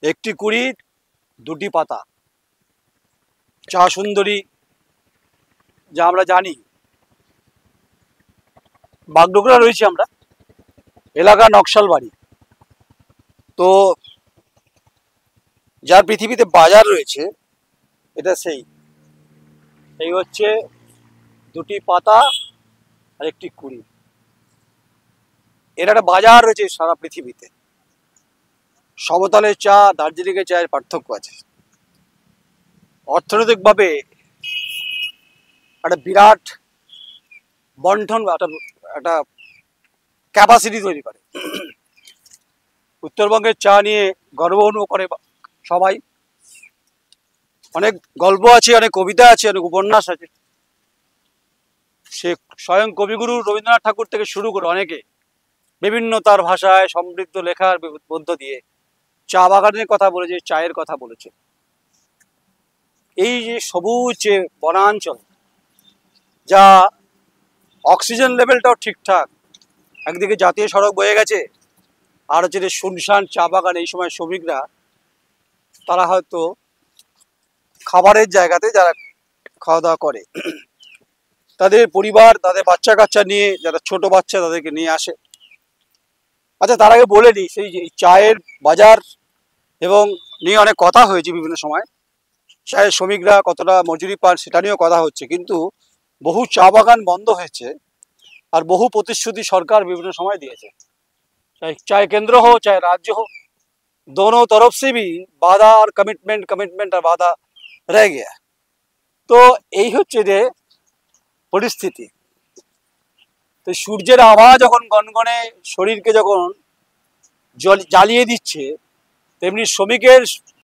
একটি কুড়ি দুটি পাতা, চা সুন্দরী যা আমরা জানি। বাগডোগরা রয়েছি আমরা, এলাকা নকশাল বাড়ি। তো যার পৃথিবীতে বাজার রয়েছে, এটা এই হচ্ছে দুটি পাতা আর একটি কুড়ি। এর একটা বাজার রয়েছে সারা পৃথিবীতে। সমতলের চা, দার্জিলিংয়ের চায়ের পার্থক্য আছে। অর্থনৈতিকভাবে একটা বিরাট বন্টন, একটা ক্যাপাসিটি তৈরি করে। উত্তরবঙ্গের চা নিয়ে গর্ব অনুভব করে সবাই। অনেক গল্প আছে, অনেক কবিতা আছে, অনেক উপন্যাস আছে। সে স্বয়ং কবিগুরু রবীন্দ্রনাথ ঠাকুর থেকে শুরু করে অনেকে বিভিন্ন তার ভাষায় সমৃদ্ধ লেখার মধ্য দিয়ে চা বাগানের কথা বলেছে, চায়ের কথা বলেছে। এই যে সবুজ যে বনাঞ্চল, যা অক্সিজেন লেভেলটাও ঠিকঠাক, একদিকে জাতীয় সড়ক বয়ে গেছে, আর হচ্ছে যে শুনশান চা বাগান। এই সময় শ্রমিকরা তারা হয়তো খাবারের জায়গাতে যারা খাওয়া দাওয়া করে, তাদের পরিবার, তাদের বাচ্চা কাচ্চা নিয়ে, যারা ছোট বাচ্চা তাদেরকে নিয়ে আসে। আচ্ছা, তার আগে বলে নিই, সেই যে চায়ের বাজার এবং নিয়ে অনেক কথা হয়েছে বিভিন্ন সময়। চায়ের শ্রমিকরা কতটা মজুরি পান সেটা নিয়েও কথা হচ্ছে, কিন্তু বহু চা বাগান বন্ধ হয়েছে আর বহু প্রতিশ্রুতি সরকার বিভিন্ন সময় দিয়েছে। चाहे केंद्र हो चाहे राज्य हो, दोनों तरफ से भी वादा और कमिटमेंट और वादा रह गया। तो এই হচ্ছে যে পরিস্থিতি। তো সূর্যের আভা যখন গনগনে শরীরকে যখন জ্বালিয়ে দিচ্ছে, তেমনি শ্রমিকের